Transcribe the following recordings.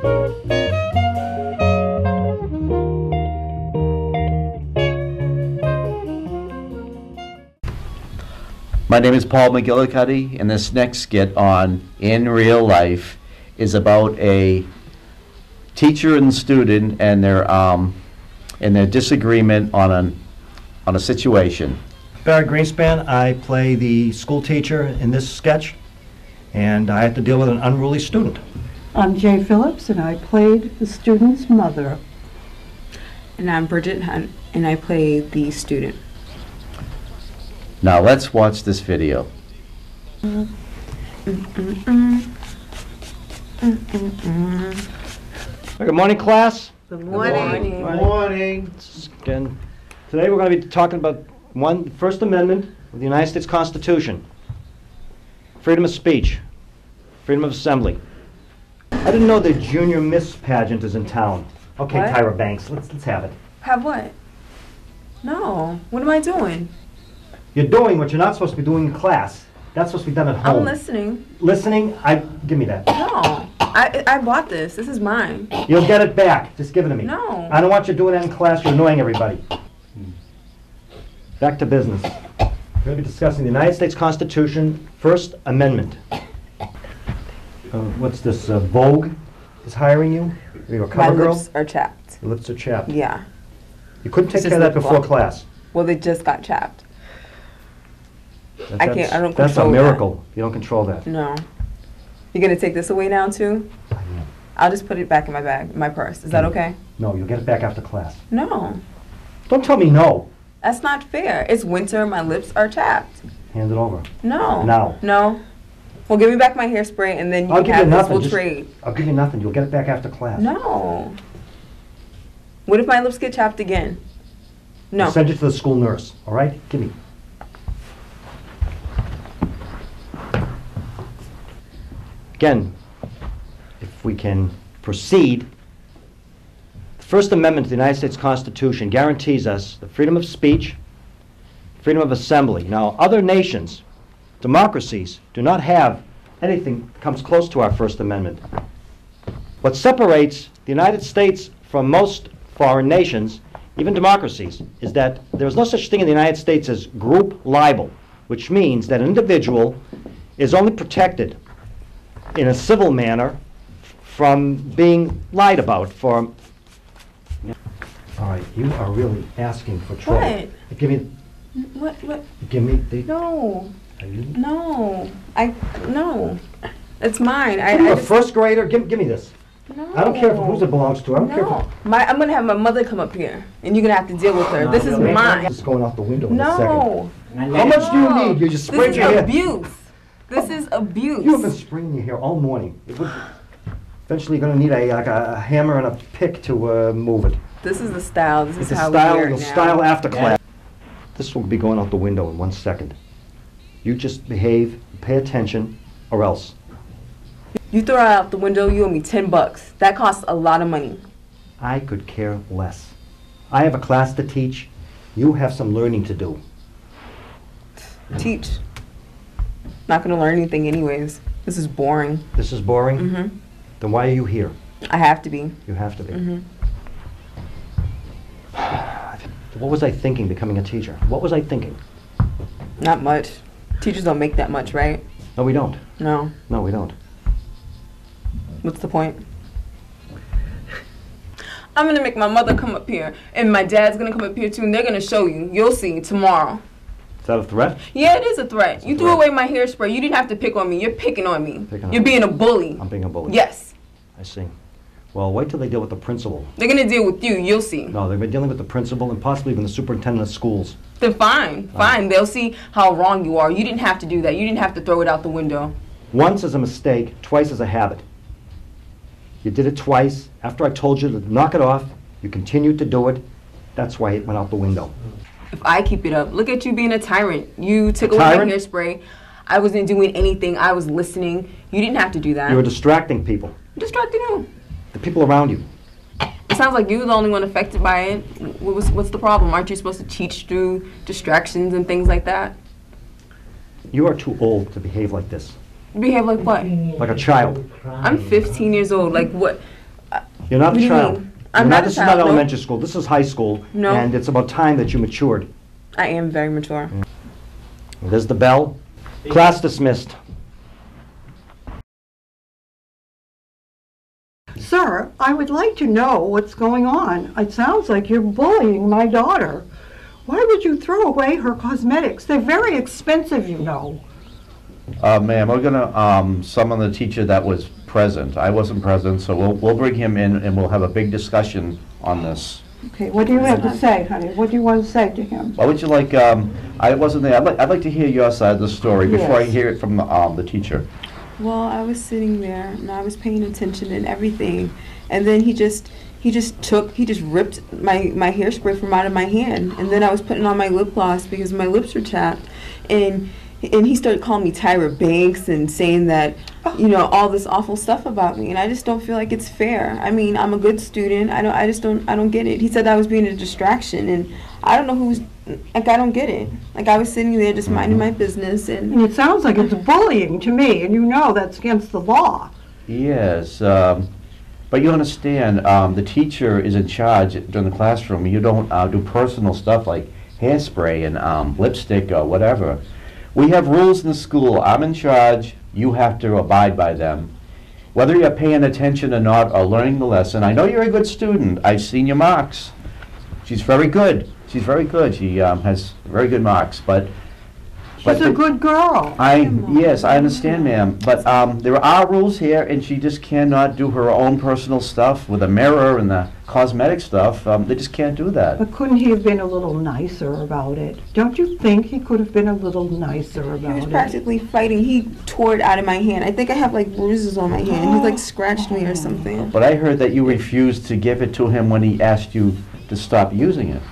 My name is Paul McGillicuddy, and this next skit on In Real Life is about a teacher and student and their disagreement on a situation. Barry Greenspan, I play the school teacher in this sketch, and I have to deal with an unruly student. I'm Jay Phillips, and I played the student's mother. And I'm Bridget Hunt, and I play the student. Now let's watch this video. Good morning, class. Good morning. Good morning. Again, today we're going to be talking about First Amendment of the United States Constitution. Freedom of speech, freedom of assembly. I didn't know the Junior Miss pageant is in town. Okay, What? Tyra Banks, let's have it. Have what? No. What am I doing? You're doing what you're not supposed to be doing in class. That's supposed to be done at home. I'm listening. Listening? Give me that. No. I bought this. This is mine. You'll get it back. Just give it to me. No. I don't want you doing that in class. You're annoying everybody. Back to business. We're going to be discussing the United States Constitution, First Amendment. What's this? Vogue is hiring you? Are you a cover My girl? lips are chapped. Your lips are chapped. Yeah. You couldn't take This care is of that lip before gloss. class. Well, they just got chapped. I can't. I don't That's a control miracle. You don't control that. No. You're gonna take this away now too? I know. I'll just put it back in my bag, my purse. Is that okay? No, you'll get it back after class. No. Don't tell me no. That's not fair. It's winter. My lips are chapped. Hand it over. No. Now. No. Well, give me back my hairspray, and then you I'll can give have you this. nothing. We'll Just- trade. I'll give you nothing. You'll get it back after class. No. What if my lips get chapped again? No. I'll send you to the school nurse, all right? Give me. Again, if we can proceed, the First Amendment to the United States Constitution guarantees us the freedom of speech, freedom of assembly. Now, other nations, democracies, do not have anything that comes close to our First Amendment. What separates the United States from most foreign nations, even democracies, is that there is no such thing in the United States as group libel, which means that an individual is only protected in a civil manner from being lied about for... All right, you are really asking for trouble. What? Give me... What? Give me the... No. Are you... No. No. It's mine. Are you I a just... first grader? Give me this. No. I don't care whose it belongs to. I don't care No. if... I'm going to have my mother come up here, and you're going to have to deal with her. No, This is no, mine. This is going out the window in a second. No. How much do you need? You just This spread is your hair. abuse. This is abuse. You have been spraying your hair all morning. Eventually, you're going to need a hammer and a pick to move it. This is the style. This is It's a how style. we wear it You'll now. style after class. This will be going out the window in 1 second. You just behave, pay attention, or else. You throw it out the window, you owe me $10. That costs a lot of money. I could care less. I have a class to teach. You have some learning to do. Teach. Not going to learn anything anyways. This is boring. This is boring? Mm-hmm. Then why are you here? I have to be. You have to be. Mm-hmm. What was I thinking becoming a teacher? What was I thinking? Not much. Teachers don't make that much, right? No, we don't. No. No, we don't. What's the point? I'm going to make my mother come up here, and my dad's going to come up here too, and they're going to show you. You'll see tomorrow. Is that a threat? Yeah, it is a threat. It's a You threw threat. away my hairspray. You didn't have to pick on me. You're picking on me. Picking You're on being me. a bully. I'm being a bully. Yes. I see. Well, wait till they deal with the principal. They're going to deal with you. You'll see. No, they've been dealing with the principal and possibly even the superintendent of schools. Then fine. Fine. They'll see how wrong you are. You didn't have to do that. You didn't have to throw it out the window. Once is a mistake, twice is a habit. You did it twice. After I told you to knock it off, you continued to do it. That's why it went out the window. If I keep it up, look at you being a tyrant. You took A away my tyrant? hairspray. I wasn't doing anything. I was listening. You didn't have to do that. You were distracting people, I'm distracting you. the people around you. It sounds like you're the only one affected by it. What's the problem? Aren't you supposed to teach through distractions and things like that? You are too old to behave like this, Behave like what? like a child. I'm 15 years old. Like what? You're not What a do you child. mean? I'm You're not a This is child, not no. elementary school. This is high school. No. And it's about time that you matured. I am very mature. There's the bell. Class dismissed. Sir, I would like to know what's going on. It sounds like you're bullying my daughter. Why would you throw away her cosmetics? They're very expensive, you know. Ma'am, we're gonna summon the teacher that was present. I wasn't present, so we'll bring him in and we'll have a big discussion on this. Okay, what do you have to say, honey? What do you want to say to him? What would you like, I wasn't there, I'd like to hear your side of the story before I Yes. hear it from the teacher. Well, I was sitting there and I was paying attention and everything, and then he just ripped my hairspray from out of my hand, and then I was putting on my lip gloss because my lips were chapped, and he started calling me Tyra Banks and saying that, you know, all this awful stuff about me, and I just don't feel like it's fair. I mean, I'm a good student. I don't get it. He said I was being a distraction, and I don't know who's, like, I don't get it. Like, I was sitting there just minding my business, and And it sounds like it's bullying to me, and you know that's against the law. Yes, but you understand, the teacher is in charge during the classroom. You don't do personal stuff like hairspray and lipstick or whatever. We have rules in the school. I'm in charge. You have to abide by them. Whether you're paying attention or not or learning the lesson, I know you're a good student. I've seen your marks. She's very good. She's very good. She has very good marks, but She's a good girl. Yes, I understand, ma'am, but there are rules here, and she just cannot do her own personal stuff with a mirror and the cosmetic stuff. They just can't do that. But couldn't he have been a little nicer about it? Don't you think he could have been a little nicer he was about it? practically fighting. He tore it out of my hand. I think I have like bruises on my hand. He like scratched me or something. But I heard that you refused to give it to him when he asked you to stop using it.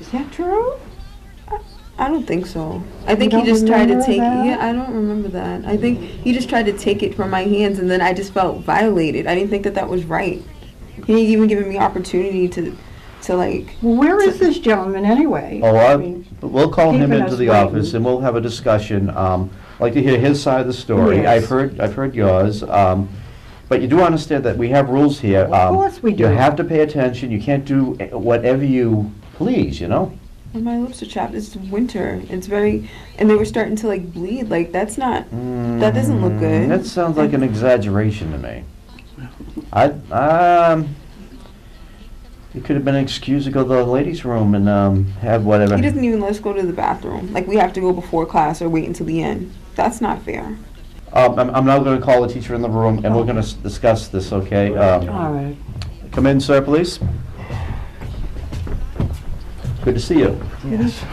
Is that true? I don't think so. I think he don't just tried to remember take that? Yeah, I don't remember that. I think he just tried to take it from my hands, and then I just felt violated. I didn't think that was right. He didn't even give me opportunity to like. Well, where is this gentleman anyway? Oh, mean, we'll call him keeping into us the waiting. office and we'll have a discussion. I'd like to hear his side of the story. Yes. I've heard yours. But you do understand that we have rules here. Of course we do. You have to pay attention. You can't do whatever you please, you know? And my lips are chapped. It's winter. It's very, and they were starting to like bleed. Like that's not. That doesn't look good. That sounds like an exaggeration to me. It could have been an excuse to go to the ladies' room and have whatever. He doesn't even let us go to the bathroom. Like we have to go before class or wait until the end. That's not fair. I'm now going to call the teacher in the room and we're going to discuss this, okay? All right. Come in, sir, please. Good to see you. Yes.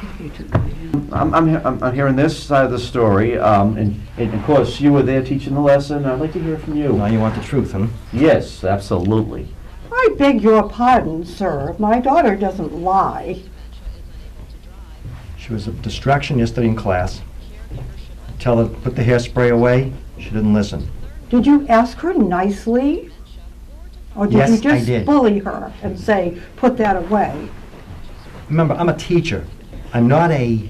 I'm hearing this side of the story, and of course, you were there teaching the lesson. I'd like to hear from Now you. you want the truth, huh? Yes, absolutely. I beg your pardon, sir. My daughter doesn't lie. She was a distraction yesterday in class. Tell her to put the hairspray away. She didn't listen. Did you ask her nicely? Or did Yes, you I just did. bully her and say, put that away? Remember, I'm a teacher. I'm not a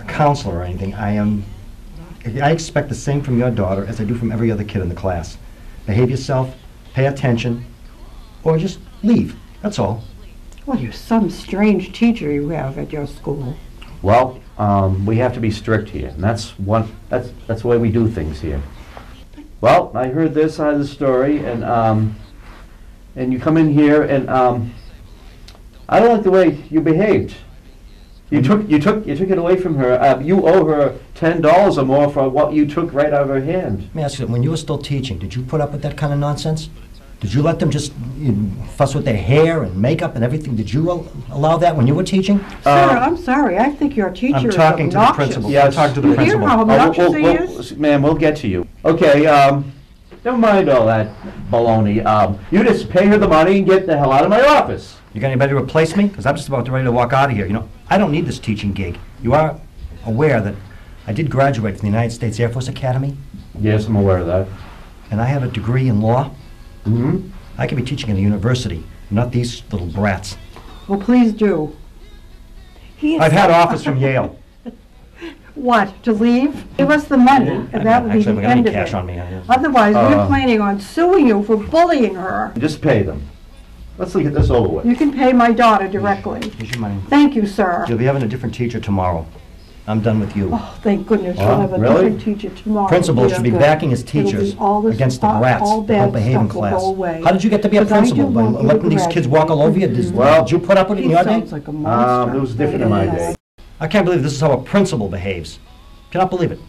counselor or anything. I expect the same from your daughter as I do from every other kid in the class. Behave yourself, pay attention, or just leave. That's all. Well, you're some strange teacher you have at your school. Well, we have to be strict here, and that's the way we do things here. Well, I heard this side of the story, and you come in here, and I don't like the way you behaved. You took it away from her. You owe her $10 or more for what you took right out of her hand. Let me ask you, when you were still teaching, did you put up with that kind of nonsense? Did you let them just fuss with their hair and makeup and everything? Did you allow that when you were teaching? Sir, I'm sorry. I think your teacher I'm is talking to the obnoxious. principal. Yes. I'm talking to the You hear principal. how obnoxious he is? Ma'am, we'll get to you. Okay, never mind all that baloney. You just pay her the money and get the hell out of my office. You got anybody to replace me? Because I'm just about ready to walk out of here. You know, I don't need this teaching gig. You are aware that I did graduate from the United States Air Force Academy, Yes, I'm aware of that. and I have a degree in law. Mm-hmm. I could be teaching in a university, not these little brats. Well, please do. He is I've had offers from Yale. What, to leave? Give us the money, and that would be Actually, the we got end any of cash it. on me. Otherwise, we're Uh, planning on suing you for bullying her. Just pay them. Let's get this over with. You can pay my daughter directly. Here's your money. Thank you, sir. You'll be having a different teacher tomorrow. I'm done with you. Oh, thank goodness you'll Huh? have a Really? different teacher tomorrow. Principals Yeah, should be good. backing his It'll be teachers all this- against the all brats bad that don't behave in stuff will go class. away. How did you get to be a 'Cause I do principal? By want you to letting these kids walk all over you? graduate. Well, Did you put up with it in He your day? sounds like a monster. It was different in my day. I can't believe this is how a principal behaves. Cannot believe it.